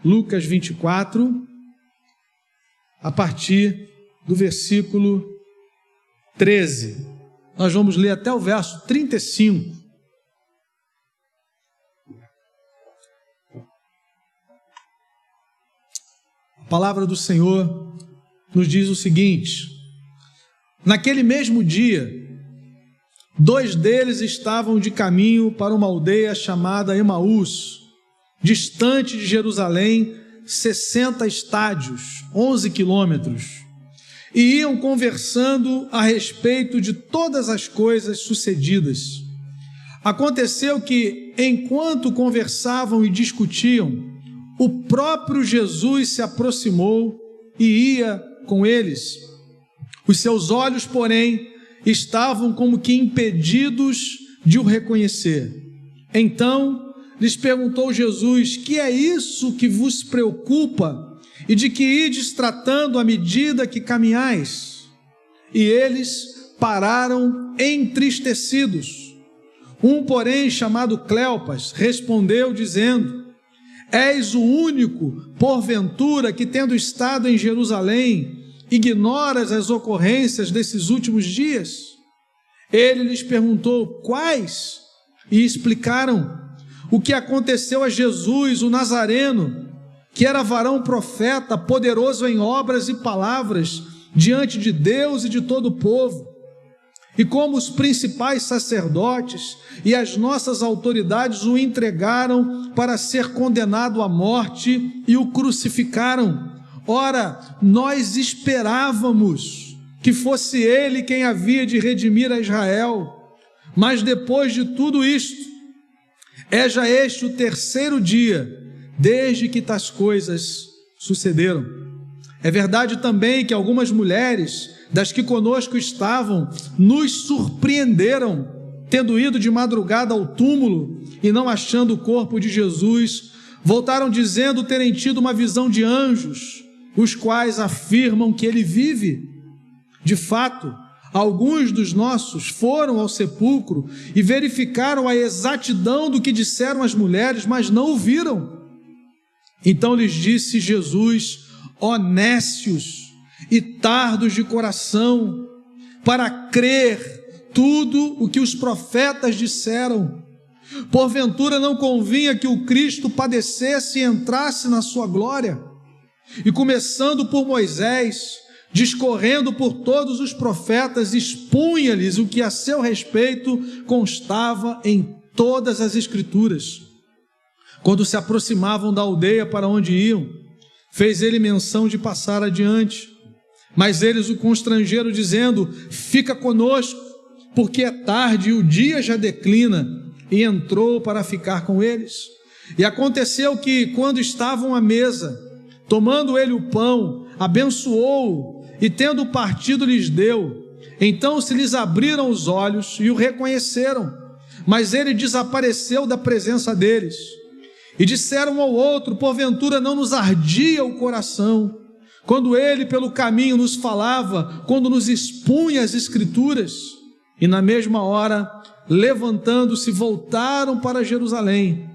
Lucas 24, a partir do versículo 13. Nós vamos ler até o verso 35. A palavra do Senhor nos diz o seguinte: naquele mesmo dia, 2 deles estavam de caminho para uma aldeia chamada Emaús, distante de Jerusalém, 60 estádios, 11 quilômetros, e iam conversando a respeito de todas as coisas sucedidas. Aconteceu que, enquanto conversavam e discutiam, o próprio Jesus se aproximou e ia com eles. Os seus olhos, porém, estavam como que impedidos de o reconhecer. Então lhes perguntou Jesus: que é isso que vos preocupa e de que ides tratando à medida que caminhais? E eles pararam entristecidos. Um, porém, chamado Cleopas, respondeu dizendo: és o único, porventura, que, tendo estado em Jerusalém, ignoras as ocorrências desses últimos dias? Ele lhes perguntou: quais? E explicaram o que aconteceu a Jesus, o Nazareno, que era varão profeta, poderoso em obras e palavras, diante de Deus e de todo o povo. E como os principais sacerdotes e as nossas autoridades o entregaram para ser condenado à morte e o crucificaram. Ora, nós esperávamos que fosse ele quem havia de redimir a Israel. Mas depois de tudo isto, é já este o 3º dia, desde que tais coisas sucederam. É verdade também que algumas mulheres, das que conosco estavam, nos surpreenderam, tendo ido de madrugada ao túmulo e não achando o corpo de Jesus, voltaram dizendo terem tido uma visão de anjos, os quais afirmam que ele vive. De fato, alguns dos nossos foram ao sepulcro e verificaram a exatidão do que disseram as mulheres, mas não o viram. Então lhes disse Jesus: ó nécios e tardos de coração, para crer tudo o que os profetas disseram. Porventura não convinha que o Cristo padecesse e entrasse na sua glória? E começando por Moisés, discorrendo por todos os profetas, expunha-lhes o que a seu respeito constava em todas as Escrituras. Quando se aproximavam da aldeia para onde iam, fez ele menção de passar adiante. Mas eles o constrangeram, dizendo: fica conosco, porque é tarde e o dia já declina. E entrou para ficar com eles. E aconteceu que, quando estavam à mesa, tomando ele o pão, abençoou-o e, tendo partido, lhes deu. Então se lhes abriram os olhos e o reconheceram, mas ele desapareceu da presença deles. E disseram um ao outro: porventura não nos ardia o coração, quando ele pelo caminho nos falava, quando nos expunha as Escrituras? E na mesma hora, levantando-se, voltaram para Jerusalém,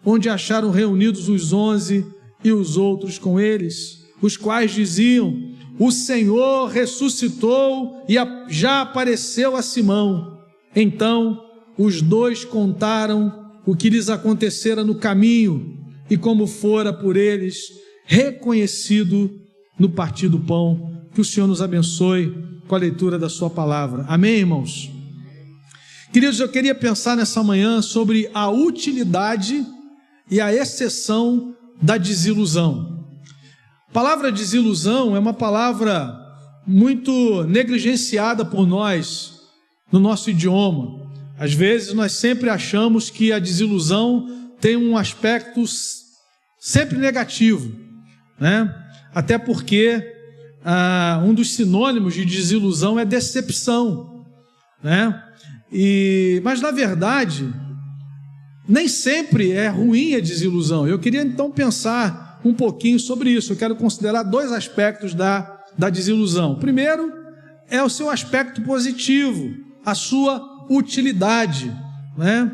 onde acharam reunidos os 11 e os outros com eles, os quais diziam: o Senhor ressuscitou e já apareceu a Simão. Então os 2 contaram o que lhes acontecera no caminho e como fora por eles reconhecido no partir do pão. Que o Senhor nos abençoe com a leitura da sua palavra. Amém, irmãos? Queridos, eu queria pensar nessa manhã sobre a utilidade e a exceção da desilusão. A palavra desilusão é uma palavra muito negligenciada por nós no nosso idioma. Às vezes nós sempre achamos que a desilusão tem um aspecto sempre negativo, né? Até porque um dos sinônimos de desilusão é decepção, né? Mas na verdade, nem sempre é ruim a desilusão. Eu queria então pensar um pouquinho sobre isso. Eu quero considerar 2 aspectos da desilusão. O primeiro é o seu aspecto positivo, a sua utilidade, né?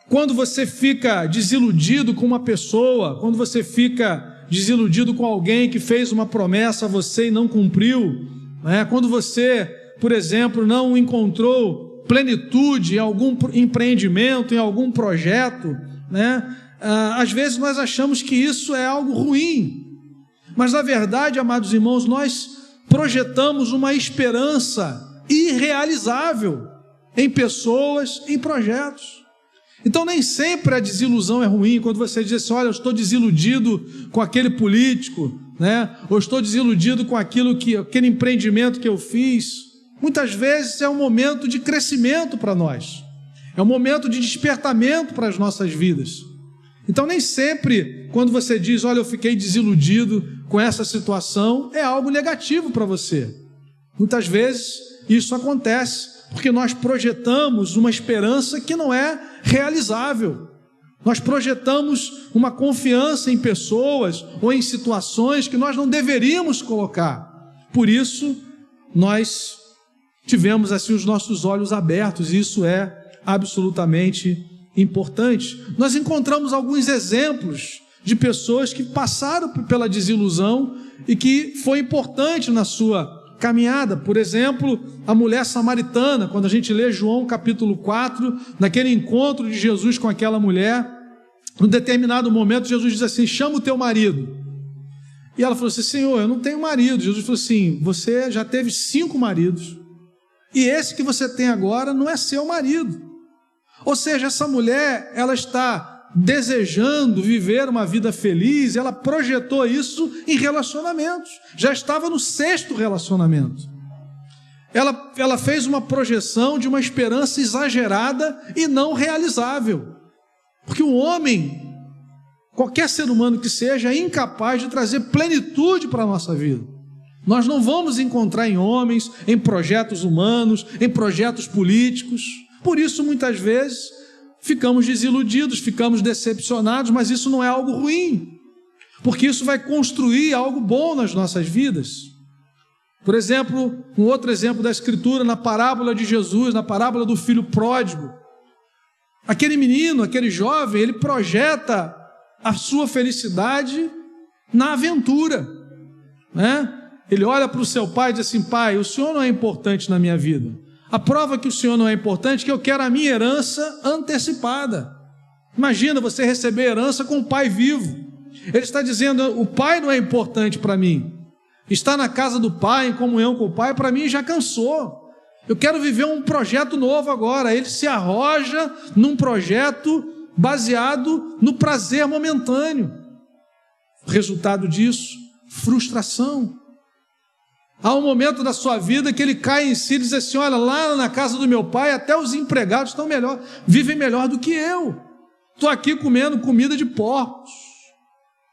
quando você fica desiludido com uma pessoa, quando você fica desiludido com alguém que fez uma promessa a você e não cumpriu, né? Quando você, por exemplo, não encontrou plenitude em algum empreendimento, em algum projeto, né? Às vezes nós achamos que isso é algo ruim, mas na verdade, amados irmãos, nós projetamos uma esperança irrealizável em pessoas, em projetos. Então nem sempre a desilusão é ruim. Quando você diz assim, olha, eu estou desiludido com aquele político, né? Ou estou desiludido com aquele empreendimento que eu fiz, muitas vezes é um momento de crescimento para nós, é um momento de despertamento para as nossas vidas. Então nem sempre quando você diz, olha, eu fiquei desiludido com essa situação, é algo negativo para você. Muitas vezes isso acontece porque nós projetamos uma esperança que não é realizável. Nós projetamos uma confiança em pessoas ou em situações que nós não deveríamos colocar. Por isso, nós tivemos assim os nossos olhos abertos, e isso é absolutamente importante. Nós encontramos alguns exemplos de pessoas que passaram pela desilusão e que foi importante na sua caminhada. Por exemplo, a mulher samaritana, quando a gente lê João capítulo 4, naquele encontro de Jesus com aquela mulher, num determinado momento Jesus diz assim, chama o teu marido. E ela falou assim, Senhor, eu não tenho marido. Jesus falou assim, você já teve 5 maridos, e esse que você tem agora não é seu marido. Ou seja, essa mulher, ela está desejando viver uma vida feliz, ela projetou isso em relacionamentos, já estava no 6º relacionamento. Ela fez uma projeção de uma esperança exagerada e não realizável, porque o homem, qualquer ser humano que seja, é incapaz de trazer plenitude para a nossa vida. Nós não vamos encontrar em homens, em projetos humanos, em projetos políticos. Por isso, muitas vezes, ficamos desiludidos, ficamos decepcionados, mas isso não é algo ruim, porque isso vai construir algo bom nas nossas vidas. Por exemplo, um outro exemplo da Escritura, na parábola de Jesus, na parábola do filho pródigo. Aquele menino, aquele jovem, ele projeta a sua felicidade na aventura, né? Ele olha para o seu pai e diz assim, pai, o senhor não é importante na minha vida. A prova que o senhor não é importante é que eu quero a minha herança antecipada. Imagina você receber herança com o pai vivo. Ele está dizendo, o pai não é importante para mim. Estar na casa do pai, em comunhão com o pai, para mim já cansou. Eu quero viver um projeto novo agora. Ele se arroja num projeto baseado no prazer momentâneo. O resultado disso, frustração. Há um momento da sua vida que ele cai em si e diz assim, olha, lá na casa do meu pai até os empregados estão melhor, vivem melhor do que eu. Estou aqui comendo comida de porcos.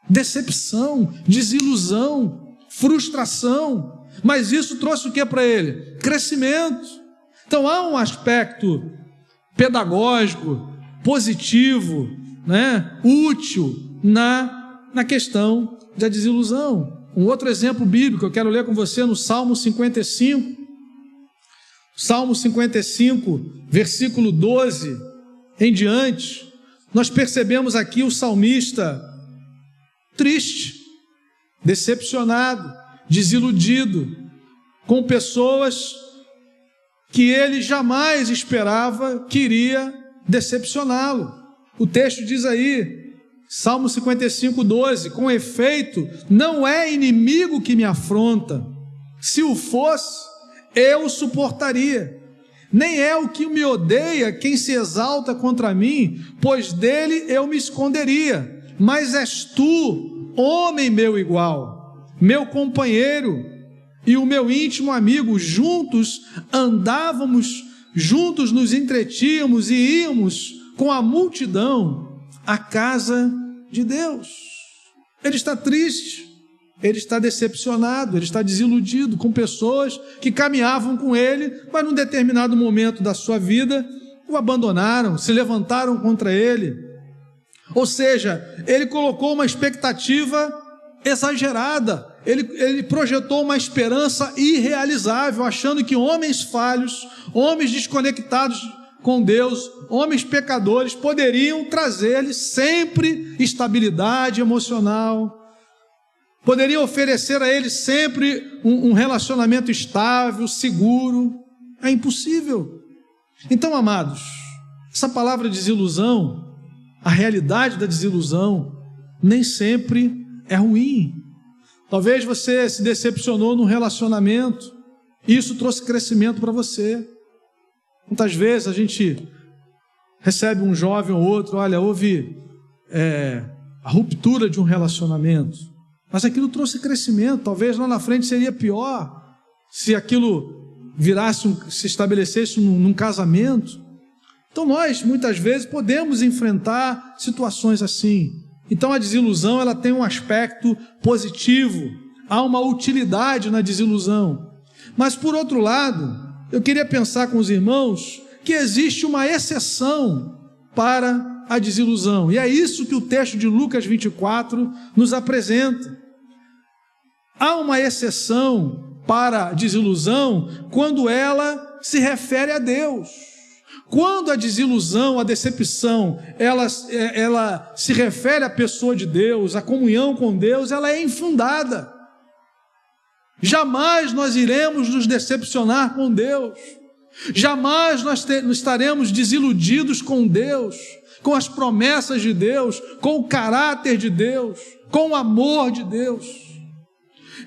Decepção, desilusão, frustração. Mas isso trouxe o que para ele? Crescimento. Então há um aspecto pedagógico, positivo, né, útil na questão da desilusão. Um outro exemplo bíblico, eu quero ler com você no Salmo 55. Salmo 55, versículo 12 em diante. Nós percebemos aqui o salmista triste, decepcionado, desiludido, com pessoas que ele jamais esperava que iria decepcioná-lo. O texto diz aí, Salmo 55, 12, com efeito, não é inimigo que me afronta, se o fosse, eu o suportaria. Nem é o que me odeia quem se exalta contra mim, pois dele eu me esconderia. Mas és tu, homem meu igual, meu companheiro e o meu íntimo amigo, juntos andávamos, juntos nos entretínhamos e íamos com a multidão à casa de Deus. Ele está triste, ele está decepcionado, ele está desiludido com pessoas que caminhavam com ele, mas num determinado momento da sua vida o abandonaram, se levantaram contra ele. Ou seja, ele colocou uma expectativa exagerada, ele projetou uma esperança irrealizável, achando que homens falhos, homens desconectados com Deus, homens pecadores, poderiam trazer-lhe sempre estabilidade emocional, poderiam oferecer a ele sempre um relacionamento estável, seguro. É impossível. Então, amados, essa palavra desilusão, a realidade da desilusão, nem sempre é ruim. Talvez você se decepcionou num relacionamento, e isso trouxe crescimento para você. Muitas vezes a gente recebe um jovem ou outro, olha, houve a ruptura de um relacionamento, mas aquilo trouxe crescimento. Talvez lá na frente seria pior se aquilo se estabelecesse num casamento. Então nós, muitas vezes, podemos enfrentar situações assim. Então a desilusão, ela tem um aspecto positivo, há uma utilidade na desilusão. Mas, por outro lado, eu queria pensar com os irmãos que existe uma exceção para a desilusão. E é isso que o texto de Lucas 24 nos apresenta. Há uma exceção para a desilusão quando ela se refere a Deus. Quando a desilusão, a decepção, ela se refere à pessoa de Deus, à comunhão com Deus, ela é infundada. Jamais nós iremos nos decepcionar com Deus. Jamais nós estaremos desiludidos com Deus, com as promessas de Deus, com o caráter de Deus, com o amor de Deus.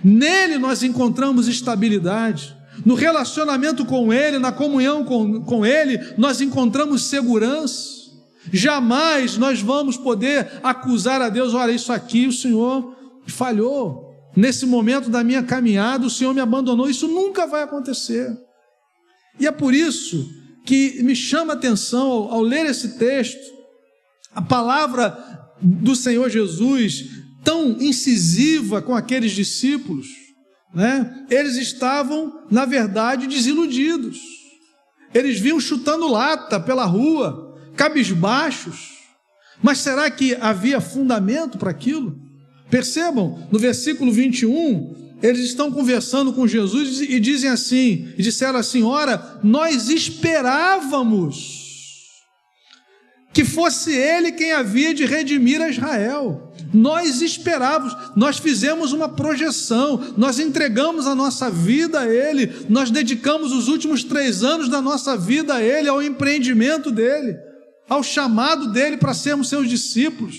Nele nós encontramos estabilidade. No relacionamento com Ele, na comunhão com Ele, nós encontramos segurança. Jamais nós vamos poder acusar a Deus, olha, isso aqui o Senhor falhou. Nesse momento da minha caminhada, o Senhor me abandonou. Isso nunca vai acontecer. E é por isso que me chama a atenção, ao ler esse texto, a palavra do Senhor Jesus, tão incisiva com aqueles discípulos, né? Eles estavam, na verdade, desiludidos. Eles vinham chutando lata pela rua, cabisbaixos. Mas será que havia fundamento para aquilo? Percebam, no versículo 21, eles estão conversando com Jesus e dizem assim, e disseram assim, ora, nós esperávamos que fosse Ele quem havia de redimir a Israel. Nós esperávamos, nós fizemos uma projeção, nós entregamos a nossa vida a Ele, nós dedicamos os últimos 3 anos da nossa vida a Ele, ao empreendimento dEle, ao chamado dEle para sermos seus discípulos.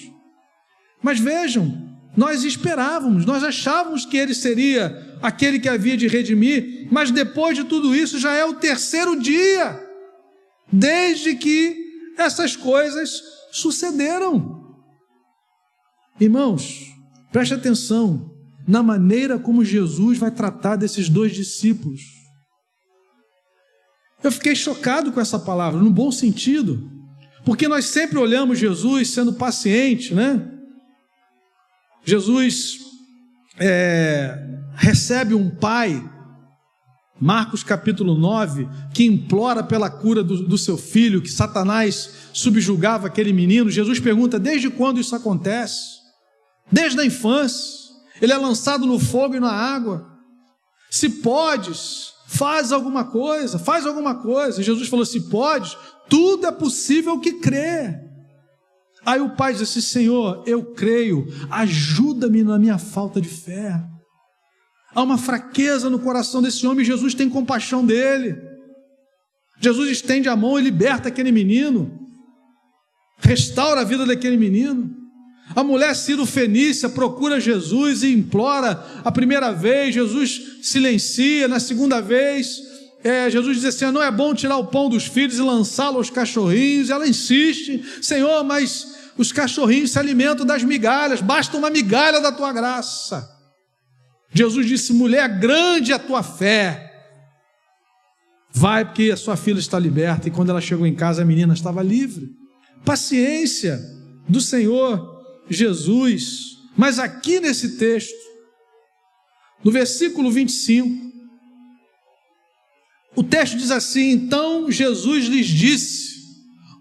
Mas vejam, nós esperávamos, nós achávamos que Ele seria aquele que havia de redimir, mas depois de tudo isso já é o 3º dia, desde que essas coisas sucederam. Irmãos, preste atenção na maneira como Jesus vai tratar desses 2 discípulos. Eu fiquei chocado com essa palavra, no bom sentido, porque nós sempre olhamos Jesus sendo paciente, né? Jesus recebe um pai, Marcos capítulo 9, que implora pela cura do seu filho, que Satanás subjugava aquele menino. Jesus pergunta, desde quando isso acontece? Desde a infância. Ele é lançado no fogo e na água. Se podes, faz alguma coisa. E Jesus falou, se podes, tudo é possível que crê. Aí o pai diz assim, Senhor, eu creio, ajuda-me na minha falta de fé. Há uma fraqueza no coração desse homem, e Jesus tem compaixão dele. Jesus estende a mão e liberta aquele menino, restaura a vida daquele menino. A mulher Ciro-fenícia procura Jesus e implora. A primeira vez, Jesus silencia. Na segunda vez, Jesus diz assim, não é bom tirar o pão dos filhos e lançá-lo aos cachorrinhos. Ela insiste, Senhor, mas os cachorrinhos se alimentam das migalhas, basta uma migalha da tua graça. Jesus disse, mulher, grande é a tua fé. Vai, porque a sua filha está liberta. E quando ela chegou em casa, a menina estava livre. Paciência do Senhor Jesus. Mas aqui nesse texto, no versículo 25, o texto diz assim, então Jesus lhes disse,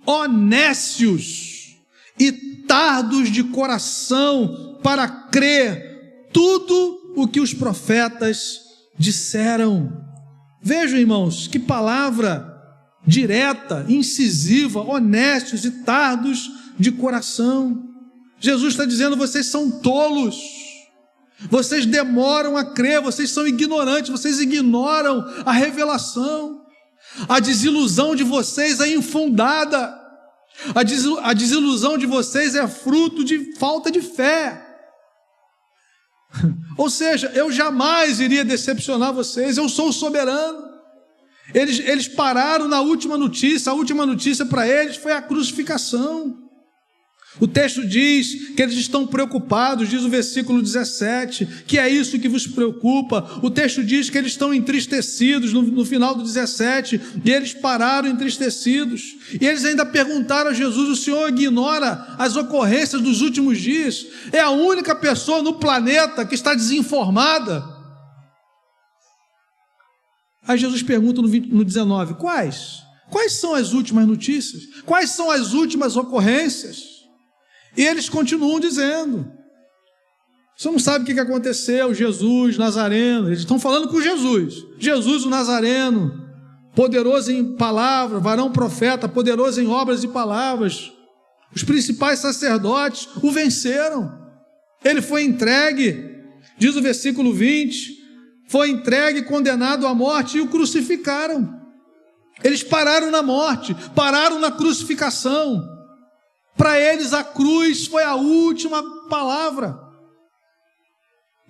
ó nécios e tardos de coração para crer tudo o que os profetas disseram. Vejam, irmãos, que palavra direta, incisiva, honestos e tardos de coração. Jesus está dizendo: vocês são tolos, vocês demoram a crer, vocês são ignorantes, vocês ignoram a revelação. A desilusão de vocês é infundada, a desilusão de vocês é fruto de falta de fé. Ou seja, eu jamais iria decepcionar vocês, eu sou o soberano. Eles pararam na última notícia, a última notícia para eles foi a crucificação. O texto diz que eles estão preocupados, diz o versículo 17, que é isso que vos preocupa. O texto diz que eles estão entristecidos no final do 17, e eles pararam entristecidos. E eles ainda perguntaram a Jesus: o Senhor ignora as ocorrências dos últimos dias? É a única pessoa no planeta que está desinformada. Aí Jesus pergunta no 19, quais? Quais são as últimas notícias? Quais são as últimas ocorrências? E eles continuam dizendo: você não sabe o que aconteceu, Jesus Nazareno. Eles estão falando com Jesus, Jesus o Nazareno, poderoso em palavra, varão profeta, poderoso em obras e palavras. Os principais sacerdotes o venceram, ele foi entregue, diz o versículo 20, foi entregue, condenado à morte, e o crucificaram. Eles pararam na morte, pararam na crucificação. Para eles a cruz foi a última palavra.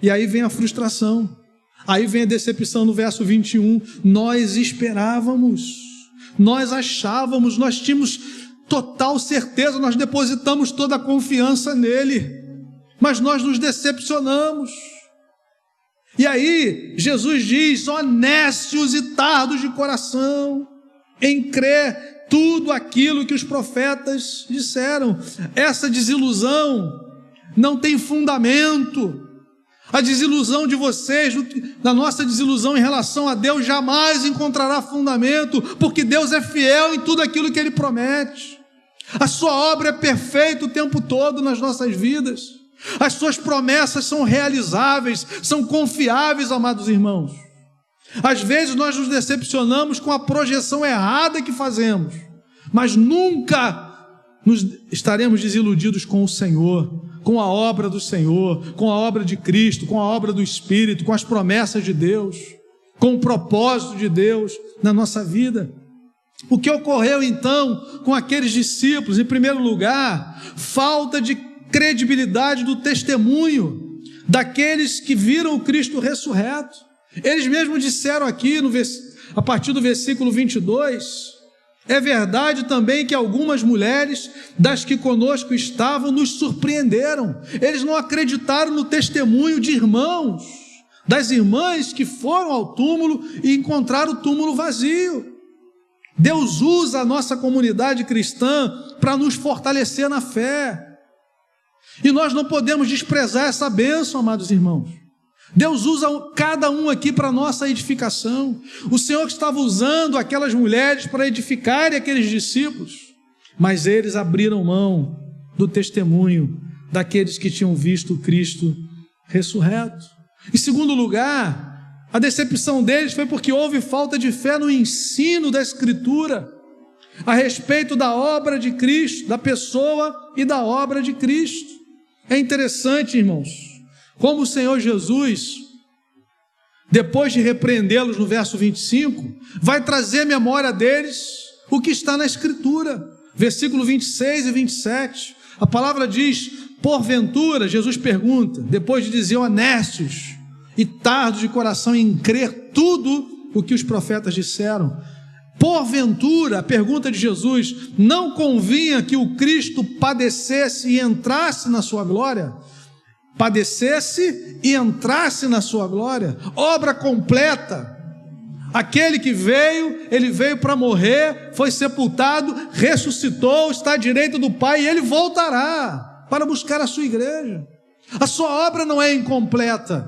E aí vem a frustração, aí vem a decepção no verso 21. Nós esperávamos, nós achávamos, nós tínhamos total certeza, nós depositamos toda a confiança nele, mas nós nos decepcionamos. E aí Jesus diz: honestos e tardos de coração em crer tudo aquilo que os profetas disseram. Essa desilusão não tem fundamento. A desilusão de vocês, da nossa desilusão em relação a Deus, jamais encontrará fundamento, porque Deus é fiel em tudo aquilo que Ele promete. A sua obra é perfeita o tempo todo nas nossas vidas. As suas promessas são realizáveis, são confiáveis, amados irmãos. Às vezes nós nos decepcionamos com a projeção errada que fazemos, mas nunca estaremos desiludidos com o Senhor, com a obra do Senhor, com a obra de Cristo, com a obra do Espírito, com as promessas de Deus, com o propósito de Deus na nossa vida. O que ocorreu então com aqueles discípulos? Em primeiro lugar, falta de credibilidade do testemunho daqueles que viram o Cristo ressurreto. Eles mesmos disseram aqui, a partir do versículo 22, é verdade também que algumas mulheres das que conosco estavam nos surpreenderam. Eles não acreditaram no testemunho de irmãos, das irmãs que foram ao túmulo e encontraram o túmulo vazio. Deus usa a nossa comunidade cristã para nos fortalecer na fé. E nós não podemos desprezar essa bênção, amados irmãos. Deus usa cada um aqui para a nossa edificação. O Senhor estava usando aquelas mulheres para edificarem aqueles discípulos, mas eles abriram mão do testemunho daqueles que tinham visto o Cristo ressurreto. Em segundo lugar, a decepção deles foi porque houve falta de fé no ensino da Escritura a respeito da obra de Cristo, da pessoa e da obra de Cristo. É interessante, irmãos, como o Senhor Jesus, depois de repreendê-los no verso 25, vai trazer à memória deles o que está na Escritura. Versículo 26 e 27, a palavra diz: porventura, Jesus pergunta, depois de dizer honestos e tardos de coração em crer tudo o que os profetas disseram, porventura, a pergunta de Jesus, não convinha que o Cristo padecesse e entrasse na sua glória? Padecesse e entrasse na sua glória, obra completa. Aquele que veio, ele veio para morrer, foi sepultado, ressuscitou, está à direita do Pai, e ele voltará para buscar a sua igreja. A sua obra não é incompleta.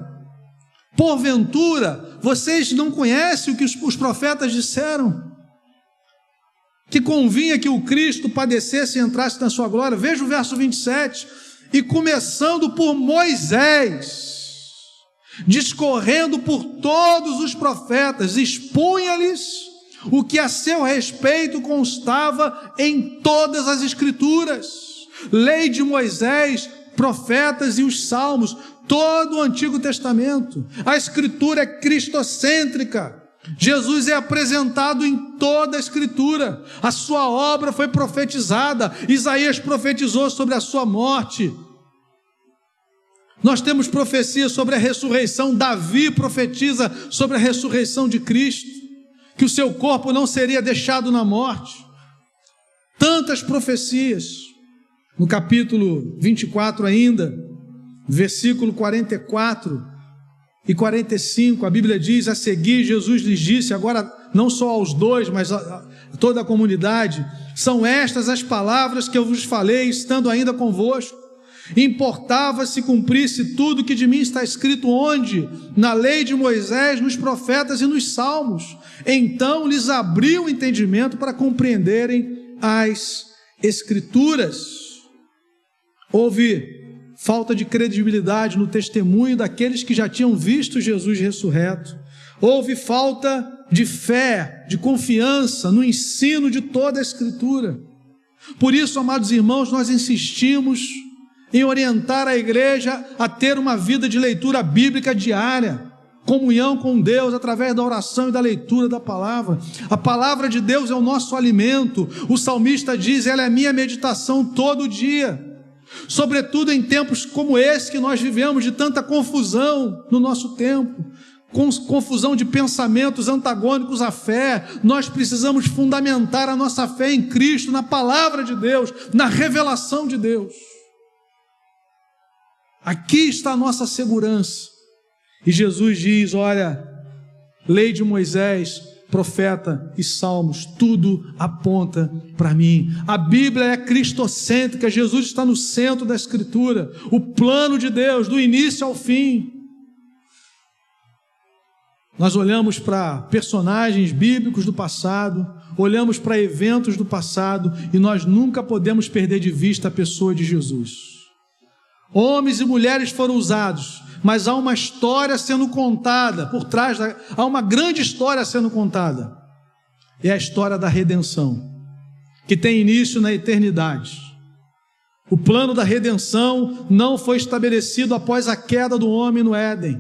Porventura, vocês não conhecem o que os profetas disseram? Que convinha que o Cristo padecesse e entrasse na sua glória. Veja o verso 27. E começando por Moisés, discorrendo por todos os profetas, expunha-lhes o que a seu respeito constava em todas as Escrituras, lei de Moisés, profetas e os salmos, todo o Antigo Testamento. A Escritura é cristocêntrica. Jesus é apresentado em toda a Escritura. A sua obra foi profetizada. Isaías profetizou sobre a sua morte. Nós temos profecias sobre a ressurreição. Davi profetiza sobre a ressurreição de Cristo, que o seu corpo não seria deixado na morte. Tantas profecias. No capítulo 24 ainda, versículo 44 e 45, a Bíblia diz: a seguir Jesus lhes disse, agora não só aos dois, mas a toda a comunidade: são estas as palavras que eu vos falei, estando ainda convosco. Importava se cumprisse tudo que de mim está escrito onde? Na lei de Moisés, nos profetas e nos salmos. Então lhes abriu o entendimento para compreenderem as Escrituras. Houve falta de credibilidade no testemunho daqueles que já tinham visto Jesus ressurreto. Houve falta de fé, de confiança no ensino de toda a Escritura. Por isso, amados irmãos, nós insistimos em orientar a igreja a ter uma vida de leitura bíblica diária, comunhão com Deus através da oração e da leitura da palavra. A palavra de Deus é o nosso alimento. O salmista diz: ela é a minha meditação todo dia. Sobretudo em tempos como esse que nós vivemos, de tanta confusão no nosso tempo, confusão de pensamentos antagônicos à fé, nós precisamos fundamentar a nossa fé em Cristo, na palavra de Deus, na revelação de Deus. Aqui está a nossa segurança. E Jesus diz: olha, lei de Moisés, profeta e salmos, tudo aponta para mim. A Bíblia é cristocêntrica, Jesus está no centro da Escritura, o plano de Deus, do início ao fim. Nós olhamos para personagens bíblicos do passado, olhamos para eventos do passado, e nós nunca podemos perder de vista a pessoa de Jesus. Homens e mulheres foram usados, mas há uma história sendo contada por trás, há uma grande história sendo contada. É a história da redenção, que tem início na eternidade. O plano da redenção não foi estabelecido após a queda do homem no Éden.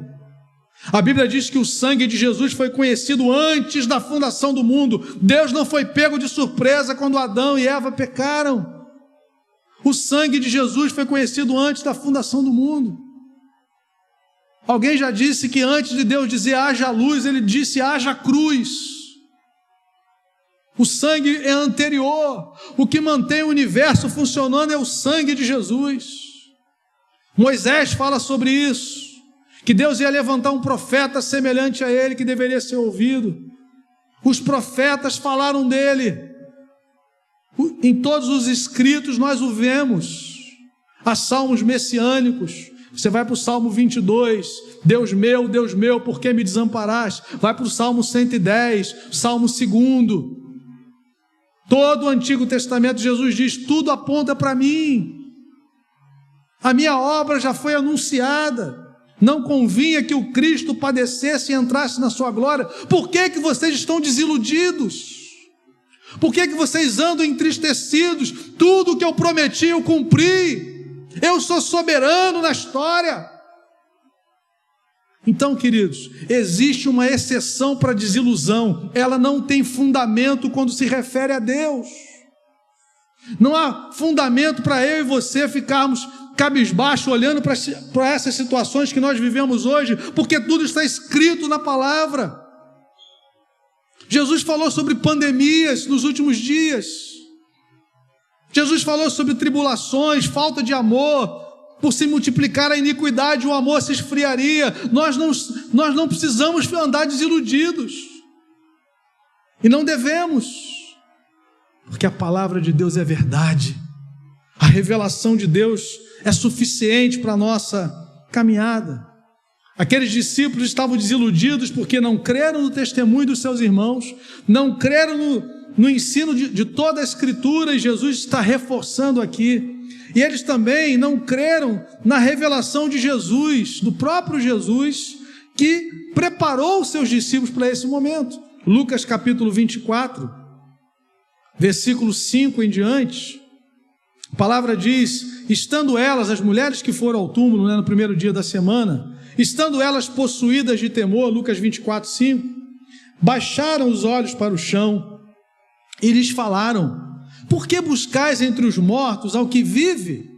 A Bíblia diz que o sangue de Jesus foi conhecido antes da fundação do mundo. Deus não foi pego de surpresa quando Adão e Eva pecaram. O sangue de Jesus foi conhecido antes da fundação do mundo. Alguém já disse que antes de Deus dizer haja luz, ele disse haja cruz. O sangue é anterior. O que mantém o universo funcionando é o sangue de Jesus. Moisés fala sobre isso, que Deus ia levantar um profeta semelhante a ele, que deveria ser ouvido. Os profetas falaram dele. Em todos os escritos nós o vemos. Há salmos messiânicos. Você vai para o Salmo 22, Deus meu, por que me desamparaste? Vai para o Salmo 110, Salmo 2. Todo o Antigo Testamento, Jesus diz: tudo aponta para mim. A minha obra já foi anunciada. Não convinha que o Cristo padecesse e entrasse na sua glória. Por que vocês estão desiludidos? Por que vocês andam entristecidos? Tudo que eu prometi eu cumpri. Eu sou soberano na história. Então, queridos, existe uma exceção para a desilusão. Ela não tem fundamento quando se refere a Deus. Não há fundamento para eu e você ficarmos cabisbaixo olhando para essas situações que nós vivemos hoje, porque tudo está escrito na palavra. Jesus falou sobre pandemias nos últimos dias. Jesus falou sobre tribulações, falta de amor. Por se multiplicar a iniquidade, o amor se esfriaria. Nós não precisamos andar desiludidos. E não devemos. Porque a palavra de Deus é verdade. A revelação de Deus é suficiente para a nossa caminhada. Aqueles discípulos estavam desiludidos porque não creram no testemunho dos seus irmãos, não creram no ensino de toda a Escritura, e Jesus está reforçando aqui. E eles também não creram na revelação de Jesus, do próprio Jesus, que preparou os seus discípulos para esse momento. Lucas capítulo 24, versículo 5 em diante, a palavra diz: estando elas, as mulheres que foram ao túmulo, no primeiro dia da semana, estando elas possuídas de temor, Lucas 24, 5, baixaram os olhos para o chão e lhes falaram: por que buscais entre os mortos ao que vive?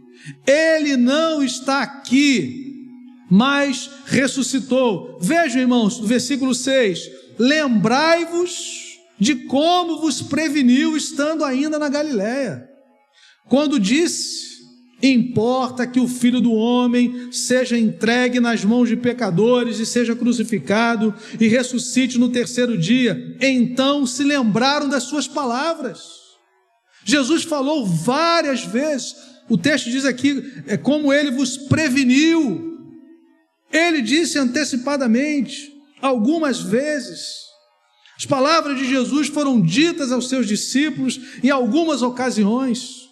Ele não está aqui, mas ressuscitou. Vejam, irmãos, no versículo 6, lembrai-vos de como vos preveniu estando ainda na Galiléia, quando disse: importa que o Filho do Homem seja entregue nas mãos de pecadores e seja crucificado e ressuscite no terceiro dia. Então se lembraram das suas palavras. Jesus falou várias vezes, o texto diz aqui, é como ele vos preveniu. Ele disse antecipadamente, algumas vezes. As palavras de Jesus foram ditas aos seus discípulos em algumas ocasiões.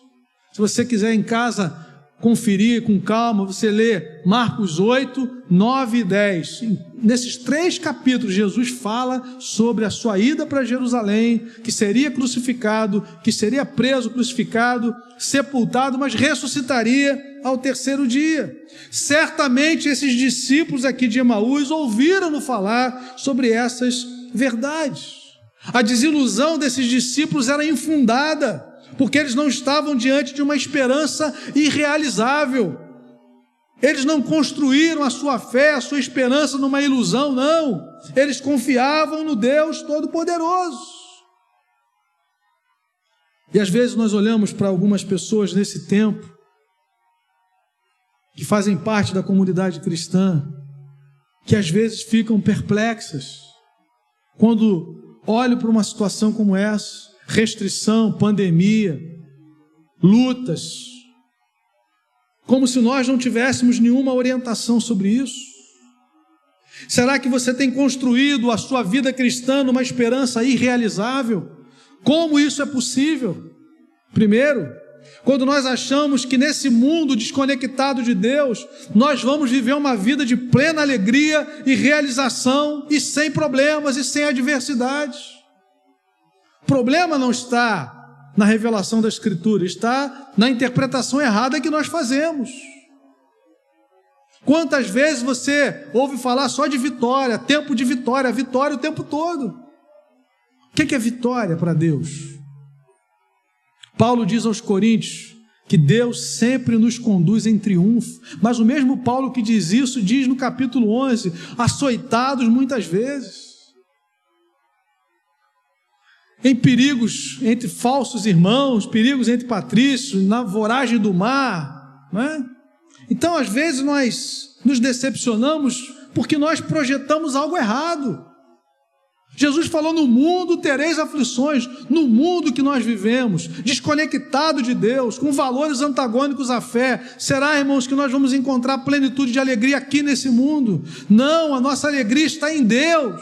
Se você quiser em casa conferir com calma, você lê Marcos 8, 9 e 10. Nesses 3 capítulos, Jesus fala sobre a sua ida para Jerusalém, que seria crucificado, que seria preso, crucificado, sepultado, mas ressuscitaria ao terceiro dia. Certamente esses discípulos aqui de Emaús ouviram-no falar sobre essas verdades. A desilusão desses discípulos era infundada, porque eles não estavam diante de uma esperança irrealizável. Eles não construíram a sua fé, a sua esperança numa ilusão, não. Eles confiavam no Deus Todo-Poderoso. E às vezes nós olhamos para algumas pessoas nesse tempo, que fazem parte da comunidade cristã, que às vezes ficam perplexas, quando olham para uma situação como essa, restrição, pandemia, lutas, como se nós não tivéssemos nenhuma orientação sobre isso. Será que você tem construído a sua vida cristã numa esperança irrealizável? Como isso é possível? Primeiro, quando nós achamos que nesse mundo desconectado de Deus, nós vamos viver uma vida de plena alegria e realização, e sem problemas e sem adversidades. O problema não está na revelação da Escritura, está na interpretação errada que nós fazemos. Quantas vezes você ouve falar só de vitória, tempo de vitória, vitória o tempo todo? O que é vitória para Deus? Paulo diz aos Coríntios que Deus sempre nos conduz em triunfo, mas o mesmo Paulo que diz isso, diz no capítulo 11, açoitados muitas vezes, em perigos entre falsos irmãos, perigos entre patrícios, na voragem do mar, não é? Então, às vezes, nós nos decepcionamos porque nós projetamos algo errado. Jesus falou: no mundo tereis aflições. No mundo que nós vivemos, desconectado de Deus, com valores antagônicos à fé, será, irmãos, que nós vamos encontrar plenitude de alegria aqui nesse mundo? Não, a nossa alegria está em Deus,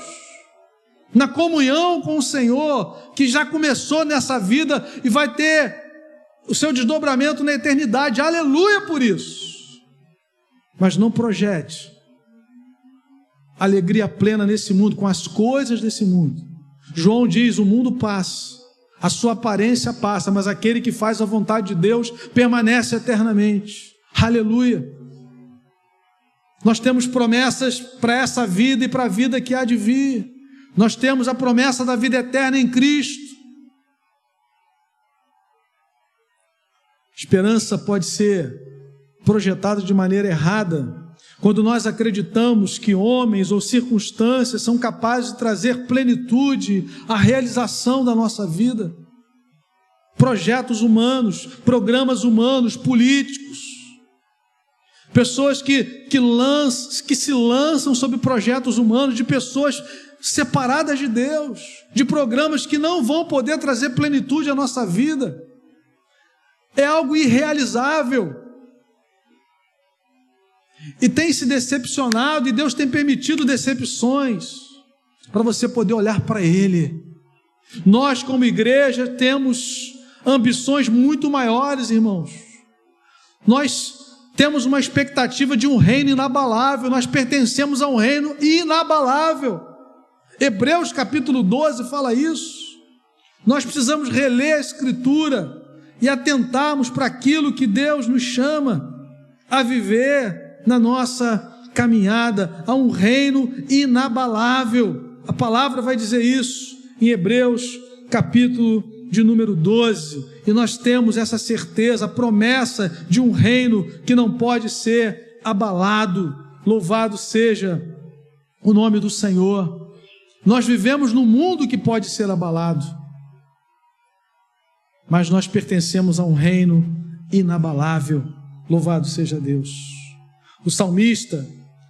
na comunhão com o Senhor, que já começou nessa vida e vai ter o seu desdobramento na eternidade. Aleluia por isso! Mas não projete alegria plena nesse mundo, com as coisas desse mundo. João diz: o mundo passa, a sua aparência passa, mas aquele que faz a vontade de Deus permanece eternamente. Aleluia! Nós temos promessas para essa vida e para a vida que há de vir. Nós temos a promessa da vida eterna em Cristo. Esperança pode ser projetada de maneira errada quando nós acreditamos que homens ou circunstâncias são capazes de trazer plenitude à realização da nossa vida. Projetos humanos, programas humanos, políticos, pessoas que se lançam sobre projetos humanos, de pessoas separadas de Deus, de programas que não vão poder trazer plenitude à nossa vida. É algo irrealizável. E tem se decepcionado, e Deus tem permitido decepções, para você poder olhar para Ele. Nós, como igreja, temos ambições muito maiores, irmãos. Nós temos uma expectativa de um reino inabalável. Nós pertencemos a um reino inabalável. Hebreus capítulo 12 fala isso. Nós precisamos reler a Escritura e atentarmos para aquilo que Deus nos chama a viver na nossa caminhada a um reino inabalável. A palavra vai dizer isso em Hebreus capítulo de número 12, e nós temos essa certeza, a promessa de um reino que não pode ser abalado. Louvado seja o nome do Senhor. Nós vivemos num mundo que pode ser abalado, mas nós pertencemos a um reino inabalável. Louvado seja Deus. O salmista,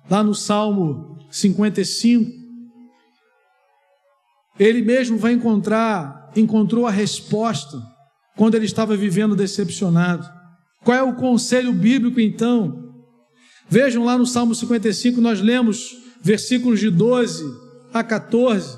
lá no Salmo 55, ele mesmo encontrou a resposta quando ele estava vivendo decepcionado. Qual é o conselho bíblico então? Vejam lá no Salmo 55, nós lemos versículos de 12 a 14,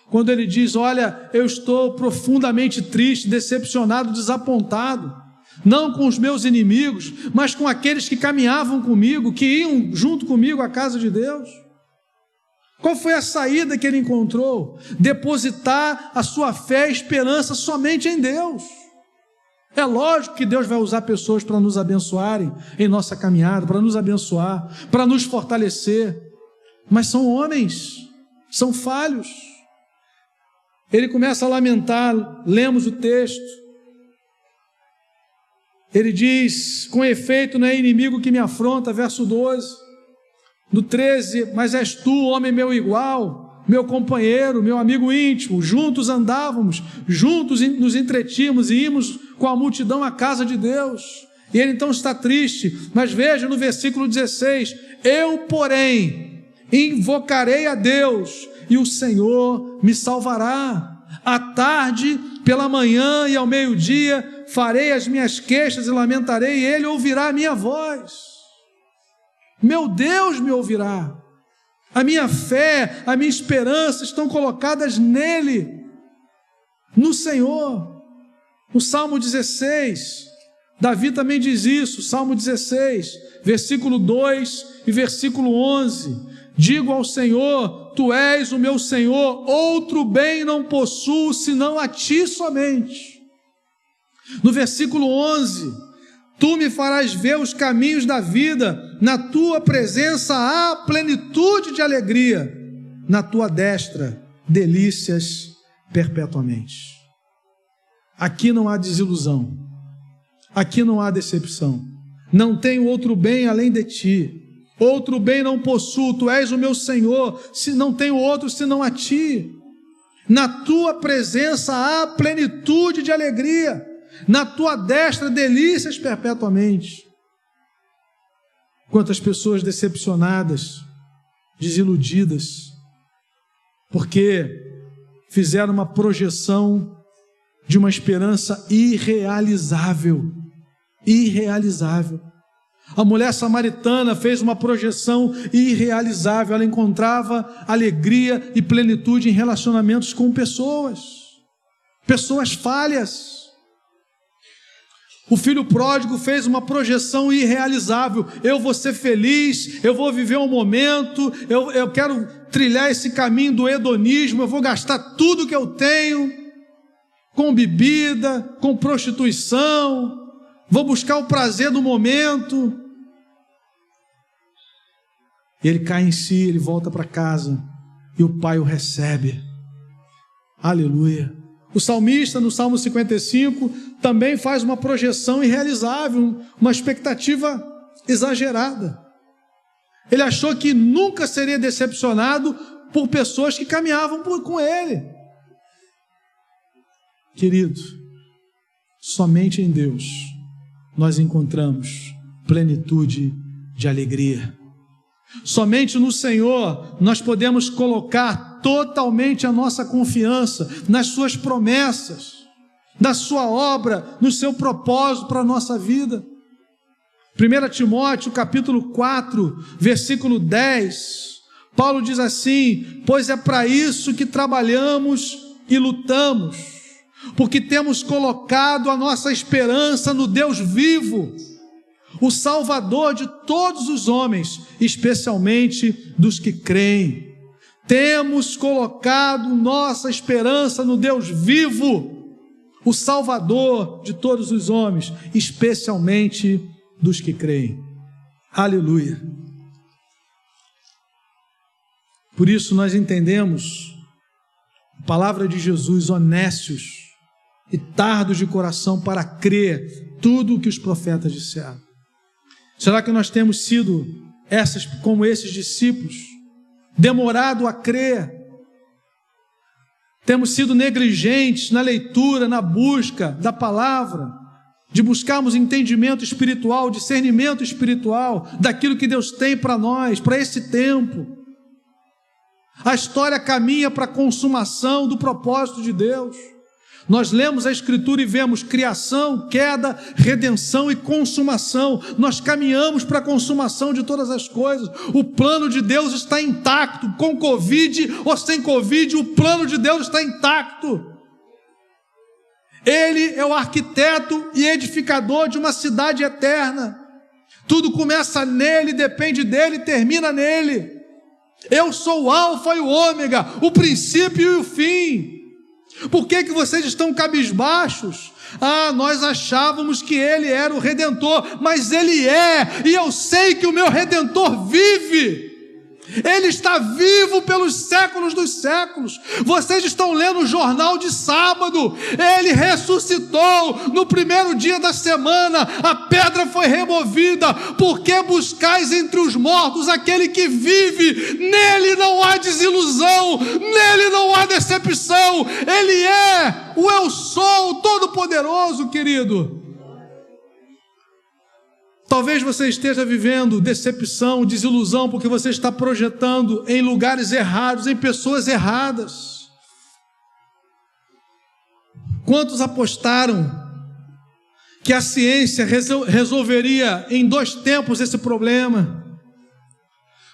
quando ele diz: olha, eu estou profundamente triste, decepcionado, desapontado, não com os meus inimigos, mas com aqueles que caminhavam comigo, que iam junto comigo à casa de Deus. Qual foi a saída que ele encontrou? Depositar a sua fé e esperança somente em Deus. É lógico que Deus vai usar pessoas para nos abençoarem em nossa caminhada, para nos abençoar, para nos fortalecer, mas são homens, são falhos. Ele começa a lamentar, lemos o texto. Ele diz: com efeito não é inimigo que me afronta, verso 12. No 13, mas és tu, homem meu igual, meu companheiro, meu amigo íntimo, juntos andávamos, juntos nos entretínhamos e íamos com a multidão à casa de Deus. E ele então está triste, mas veja no versículo 16: eu, porém, invocarei a Deus, e o Senhor me salvará. À tarde, pela manhã e ao meio-dia, farei as minhas queixas e lamentarei, e ele ouvirá a minha voz. Meu Deus me ouvirá. A minha fé, a minha esperança estão colocadas nele, no Senhor. No Salmo 16, Davi também diz isso, Salmo 16, versículo 2 e versículo 11: digo ao Senhor, tu és o meu Senhor, outro bem não possuo senão a ti somente. No versículo 11, tu me farás ver os caminhos da vida, na tua presença há plenitude de alegria, na tua destra delícias perpetuamente. Aqui não há desilusão, aqui não há decepção, não tenho outro bem além de ti, outro bem não possuo, tu és o meu Senhor, se não tenho outro senão a ti. Na tua presença há plenitude de alegria, na tua destra delícias perpetuamente. Quantas pessoas decepcionadas, desiludidas, porque fizeram uma projeção de uma esperança irrealizável. A mulher samaritana fez uma projeção irrealizável. Ela encontrava alegria e plenitude em relacionamentos com pessoas falhas. O filho pródigo fez uma projeção irrealizável. Eu vou ser feliz, eu vou viver um momento, eu quero trilhar esse caminho do hedonismo, eu vou gastar tudo que eu tenho com bebida, com prostituição, vou buscar o prazer do momento. E ele cai em si, ele volta para casa e o pai o recebe. Aleluia. O salmista, no Salmo 55, também faz uma projeção irrealizável, uma expectativa exagerada. Ele achou que nunca seria decepcionado por pessoas que caminhavam com ele. Querido, somente em Deus nós encontramos plenitude de alegria. Somente no Senhor nós podemos colocar totalmente a nossa confiança nas suas promessas, na sua obra, no seu propósito para a nossa vida. 1 Timóteo capítulo 4, versículo 10, Paulo diz assim: pois é para isso que trabalhamos e lutamos, porque temos colocado a nossa esperança no Deus vivo, o Salvador de todos os homens, especialmente dos que creem. Temos colocado nossa esperança no Deus vivo, o Salvador de todos os homens, especialmente dos que creem. Aleluia. Por isso nós entendemos a palavra de Jesus, honestos e tardos de coração para crer tudo o que os profetas disseram. Será que nós temos sido como esses discípulos, demorado a crer? Temos sido negligentes na leitura, na busca da palavra, de buscarmos entendimento espiritual, discernimento espiritual daquilo que Deus tem para nós, para esse tempo. A história caminha para a consumação do propósito de Deus. Nós lemos a Escritura e vemos criação, queda, redenção e consumação. Nós caminhamos para a consumação de todas as coisas. O plano de Deus está intacto, com Covid ou sem Covid, o plano de Deus está intacto. Ele é o arquiteto e edificador de uma cidade eterna. Tudo começa nele, depende dele e termina nele. Eu sou o alfa e o ômega, o princípio e o fim. Por que vocês estão cabisbaixos? Nós achávamos que ele era o Redentor, mas ele é, e eu sei que o meu Redentor vive. Ele está vivo pelos séculos dos séculos. Vocês estão lendo o jornal de sábado. Ele ressuscitou no primeiro dia da semana. A pedra foi removida. Por que buscais entre os mortos aquele que vive? Nele não há desilusão, nele não há decepção. Ele é o Eu Sou, o Todo-Poderoso, querido. Talvez você esteja vivendo decepção, desilusão, porque você está projetando em lugares errados, em pessoas erradas. Quantos apostaram que a ciência resolveria em 2 tempos esse problema?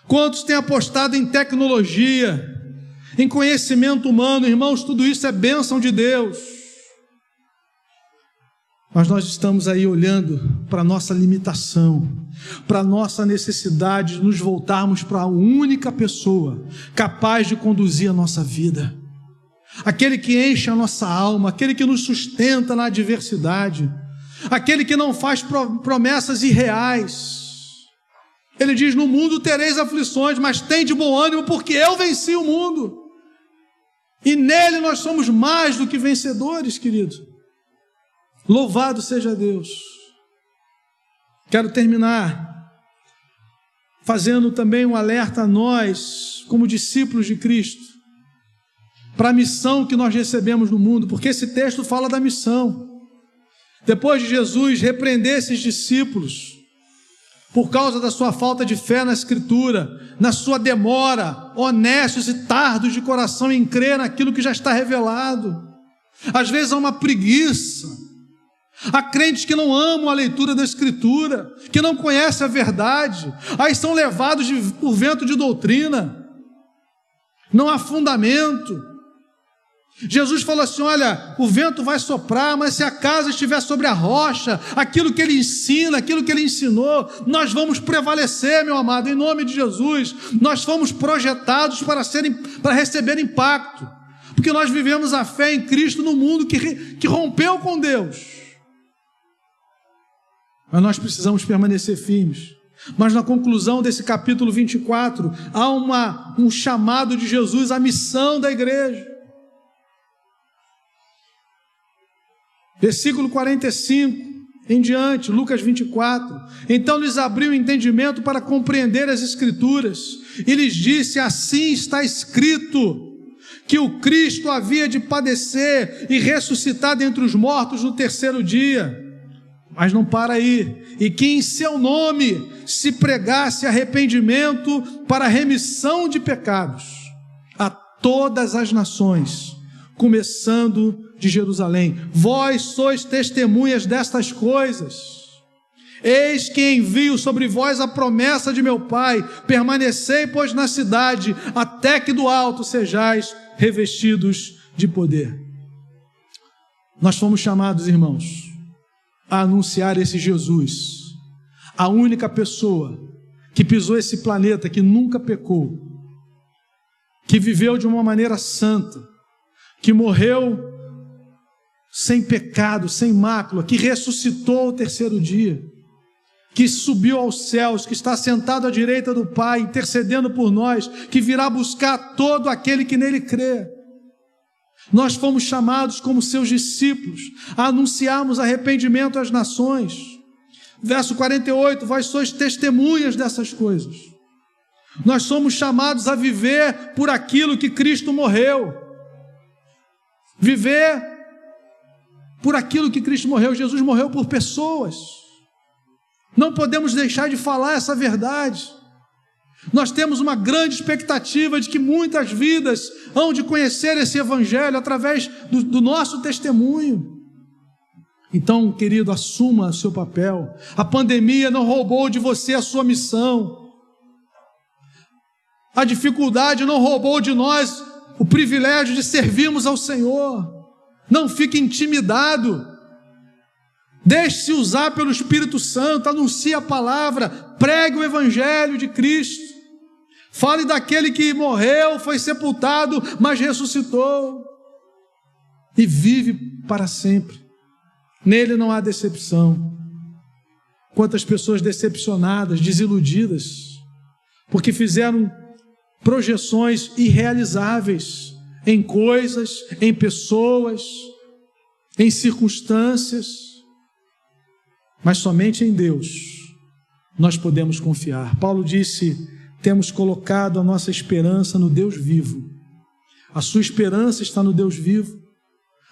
Quantos têm apostado em tecnologia, em conhecimento humano? Irmãos, tudo isso é bênção de Deus. Mas nós estamos aí olhando para a nossa limitação, para a nossa necessidade de nos voltarmos para a única pessoa capaz de conduzir a nossa vida, aquele que enche a nossa alma, aquele que nos sustenta na adversidade, aquele que não faz promessas irreais. Ele diz: no mundo tereis aflições, mas tem de bom ânimo, porque eu venci o mundo. E nele nós somos mais do que vencedores, querido. Louvado seja Deus. Quero terminar fazendo também um alerta a nós, como discípulos de Cristo, para a missão que nós recebemos no mundo, porque esse texto fala da missão. Depois de Jesus repreender esses discípulos por causa da sua falta de fé na Escritura, na sua demora, honestos e tardos de coração em crer naquilo que já está revelado. Às vezes há uma preguiça. Há crentes que não amam a leitura da Escritura, que não conhecem a verdade, aí são levados por vento de doutrina, não há fundamento. Jesus falou assim: olha, o vento vai soprar, mas se a casa estiver sobre a rocha, aquilo que ele ensina, aquilo que ele ensinou, nós vamos prevalecer, meu amado, em nome de Jesus. Nós fomos projetados para receber impacto, porque nós vivemos a fé em Cristo no mundo que rompeu com Deus. Mas nós precisamos permanecer firmes. Mas na conclusão desse capítulo 24, há um chamado de Jesus à missão da igreja. Versículo 45 em diante, Lucas 24. Então lhes abriu o entendimento para compreender as Escrituras, e lhes disse: assim está escrito, que o Cristo havia de padecer e ressuscitar dentre os mortos no 3º dia. Mas não para aí, e que em seu nome se pregasse arrependimento para remissão de pecados a todas as nações, começando de Jerusalém. Vós sois testemunhas destas coisas. Eis que envio sobre vós a promessa de meu Pai. Permanecei, pois, na cidade, até que do alto sejais revestidos de poder. Nós fomos chamados, irmãos, a anunciar esse Jesus, a única pessoa que pisou esse planeta, que nunca pecou, que viveu de uma maneira santa, que morreu sem pecado, sem mácula, que ressuscitou ao terceiro dia, que subiu aos céus, que está sentado à direita do Pai, intercedendo por nós, que virá buscar todo aquele que nele crê. Nós fomos chamados como seus discípulos a anunciarmos arrependimento às nações. Verso 48, vós sois testemunhas dessas coisas. Nós somos chamados a viver por aquilo que Cristo morreu. Viver por aquilo que Cristo morreu. Jesus morreu por pessoas. Não podemos deixar de falar essa verdade. Nós temos uma grande expectativa de que muitas vidas hão de conhecer esse evangelho através do nosso testemunho. Então, querido, assuma o seu papel. A pandemia não roubou de você a sua missão. A dificuldade não roubou de nós o privilégio de servirmos ao Senhor. Não fique intimidado. Deixe-se usar pelo Espírito Santo, anuncie a palavra, pregue o evangelho de Cristo. Fale daquele que morreu, foi sepultado, mas ressuscitou e vive para sempre. Nele não há decepção. Quantas pessoas decepcionadas, desiludidas, porque fizeram projeções irrealizáveis em coisas, em pessoas, em circunstâncias. Mas somente em Deus nós podemos confiar. Paulo disse: temos colocado a nossa esperança no Deus vivo. A sua esperança está no Deus vivo.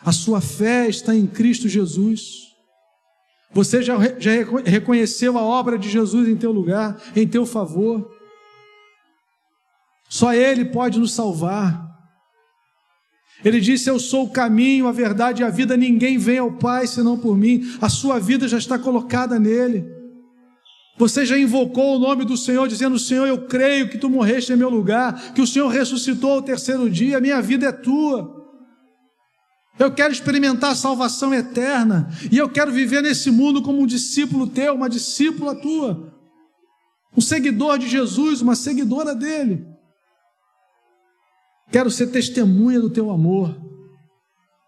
A sua fé está em Cristo Jesus. Você já reconheceu a obra de Jesus em teu lugar, em teu favor. Só Ele pode nos salvar. Ele disse: eu sou o caminho, a verdade e a vida, ninguém vem ao Pai senão por mim. A sua vida já está colocada nele. Você já invocou o nome do Senhor, dizendo: Senhor, eu creio que tu morreste em meu lugar, que o Senhor ressuscitou ao terceiro dia, a minha vida é tua. Eu quero experimentar a salvação eterna, e eu quero viver nesse mundo como um discípulo teu, uma discípula tua, um seguidor de Jesus, uma seguidora dele. Quero ser testemunha do teu amor.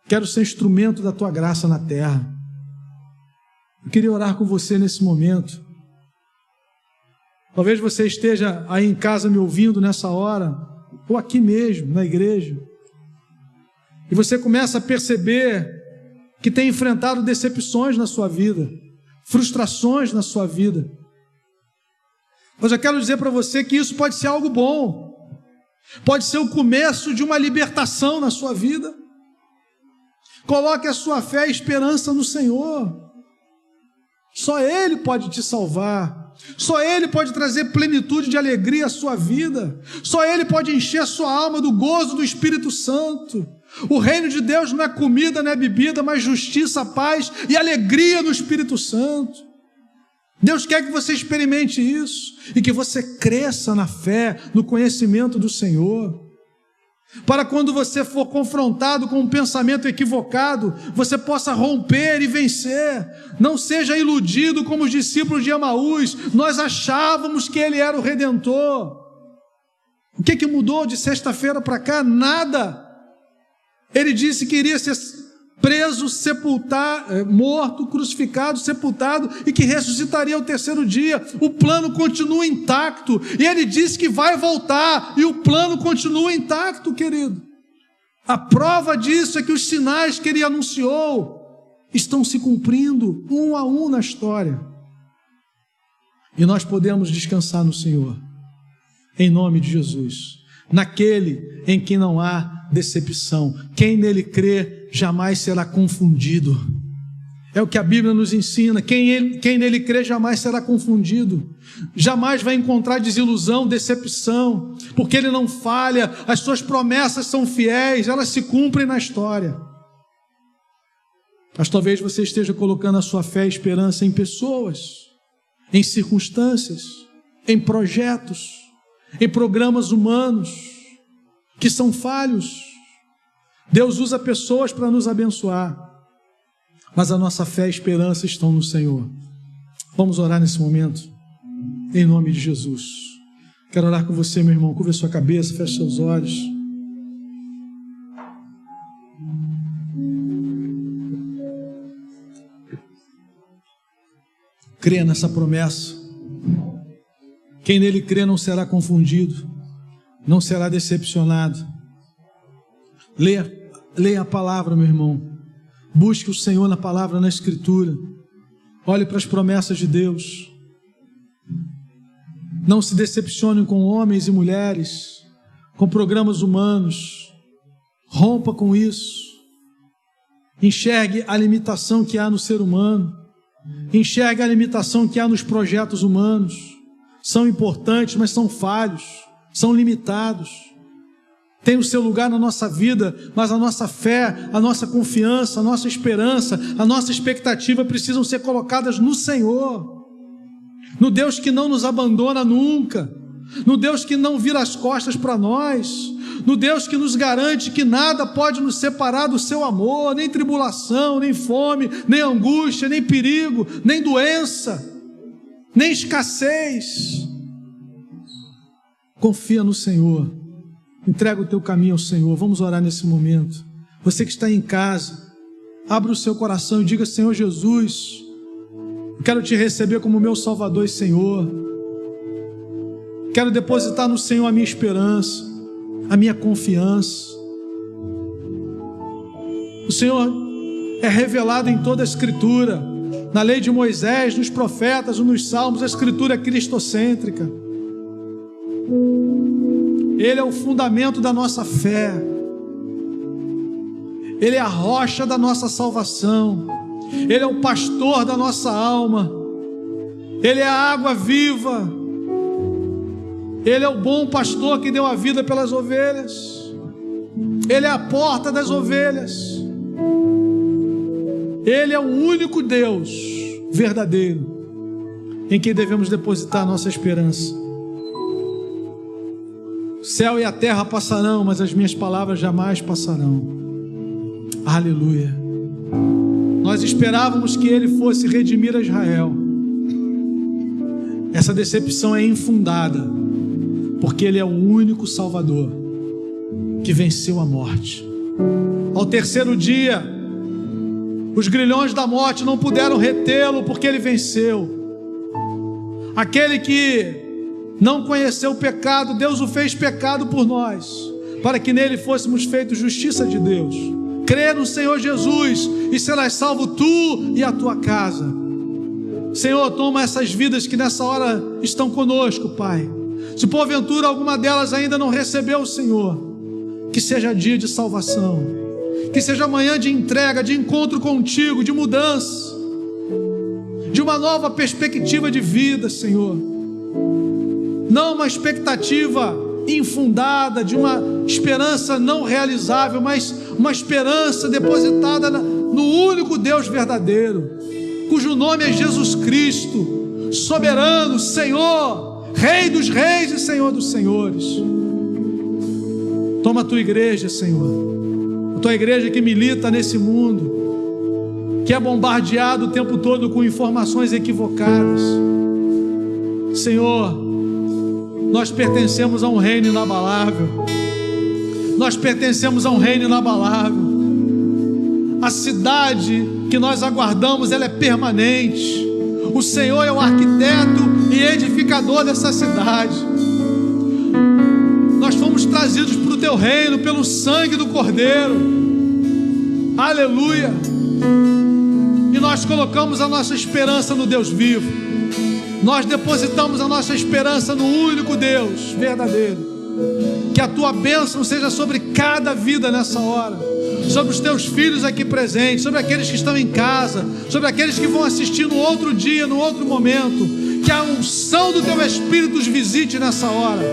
Quero ser instrumento da tua graça na terra. Eu queria orar com você nesse momento. Talvez você esteja aí em casa me ouvindo nessa hora, ou aqui mesmo, na igreja, e você começa a perceber que tem enfrentado decepções na sua vida, frustrações na sua vida. Mas eu quero dizer para você que isso pode ser algo bom. Pode ser o começo de uma libertação na sua vida. Coloque a sua fé e esperança no Senhor. Só Ele pode te salvar. Só Ele pode trazer plenitude de alegria à sua vida. Só Ele pode encher a sua alma do gozo do Espírito Santo. O reino de Deus não é comida, não é bebida, mas justiça, paz e alegria no Espírito Santo. Deus quer que você experimente isso e que você cresça na fé, no conhecimento do Senhor, para quando você for confrontado com um pensamento equivocado, você possa romper e vencer. Não seja iludido como os discípulos de Emaús. Nós achávamos que Ele era o Redentor. O que mudou de sexta-feira para cá? Nada. Ele disse que iria ser preso, morto, crucificado, sepultado e que ressuscitaria ao terceiro dia. O plano continua intacto e ele disse que vai voltar e o plano continua intacto, querido. A prova disso é que os sinais que ele anunciou estão se cumprindo um a um na história e nós podemos descansar no Senhor, em nome de Jesus, naquele em quem não há decepção. Quem nele crê jamais será confundido. É o que a Bíblia nos ensina. Quem nele crê jamais será confundido. Jamais vai encontrar desilusão, decepção, porque ele não falha. As suas promessas são fiéis, elas se cumprem na história. Mas talvez você esteja colocando a sua fé e esperança em pessoas, em circunstâncias, em projetos, em programas humanos que são falhos. Deus usa pessoas para nos abençoar, mas a nossa fé e esperança estão no Senhor. Vamos orar nesse momento, em nome de Jesus. Quero orar com você, meu irmão. Curva a sua cabeça, feche seus olhos. Crê nessa promessa. Quem nele crê não será confundido, não será decepcionado. Leia a palavra, meu irmão. Busque o Senhor na palavra, na Escritura. Olhe para as promessas de Deus. Não se decepcione com homens e mulheres, com programas humanos. Rompa com isso. Enxergue a limitação que há no ser humano. Enxergue a limitação que há nos projetos humanos. São importantes, mas são falhos, são limitados. Tem o seu lugar na nossa vida, mas a nossa fé, a nossa confiança, a nossa esperança, a nossa expectativa precisam ser colocadas no Senhor, no Deus que não nos abandona nunca, no Deus que não vira as costas para nós, no Deus que nos garante que nada pode nos separar do seu amor, nem tribulação, nem fome, nem angústia, nem perigo, nem doença, nem escassez. Confia no Senhor, entrega o teu caminho ao Senhor. Vamos orar nesse momento. Você que está em casa, abra o seu coração e diga: Senhor Jesus, eu quero te receber como meu Salvador e Senhor. Quero depositar no Senhor a minha esperança, a minha confiança. O Senhor é revelado em toda a Escritura, na lei de Moisés, nos profetas, nos salmos. A Escritura é cristocêntrica. Ele é o fundamento da nossa fé. Ele é a rocha da nossa salvação. Ele é o pastor da nossa alma. Ele é a água viva. Ele é o bom pastor que deu a vida pelas ovelhas. Ele é a porta das ovelhas. Ele é o único Deus verdadeiro em quem devemos depositar nossa esperança. O céu e a terra passarão, mas as minhas palavras jamais passarão. Aleluia. Nós esperávamos que Ele fosse redimir a Israel. Essa decepção é infundada, porque Ele é o único Salvador que venceu a morte. Ao terceiro dia, os grilhões da morte não puderam retê-lo, porque Ele venceu. Aquele que não conheceu o pecado, Deus o fez pecado por nós, para que nele fôssemos feitos justiça de Deus. Crê no Senhor Jesus e serás salvo tu e a tua casa. Senhor, toma essas vidas que nessa hora estão conosco, Pai. Se porventura alguma delas ainda não recebeu o Senhor, que seja dia de salvação, que seja manhã de entrega, de encontro contigo, de mudança, de uma nova perspectiva de vida, Senhor. Não uma expectativa infundada, de uma esperança não realizável, mas uma esperança depositada no único Deus verdadeiro, cujo nome é Jesus Cristo, soberano, Senhor, Rei dos reis e Senhor dos senhores. Toma a tua igreja, Senhor, a tua igreja que milita nesse mundo, que é bombardeado o tempo todo com informações equivocadas. Senhor, nós pertencemos a um reino inabalável. Nós pertencemos a um reino inabalável. A cidade que nós aguardamos, ela é permanente. O Senhor é o arquiteto e edificador dessa cidade. Nós fomos trazidos para o teu reino pelo sangue do Cordeiro. Aleluia. E nós colocamos a nossa esperança no Deus vivo. Nós depositamos a nossa esperança no único Deus verdadeiro. Que a tua bênção seja sobre cada vida nessa hora, sobre os teus filhos aqui presentes, sobre aqueles que estão em casa, sobre aqueles que vão assistir no outro dia, no outro momento. Que a unção do teu Espírito os visite nessa hora.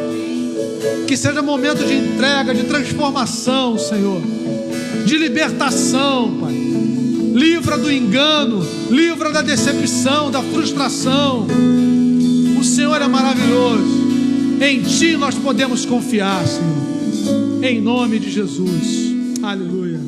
Que seja momento de entrega, de transformação, Senhor, de libertação, Pai. Livra do engano, livra da decepção, da frustração. O Senhor é maravilhoso. Em Ti nós podemos confiar, Senhor. Em nome de Jesus. Aleluia.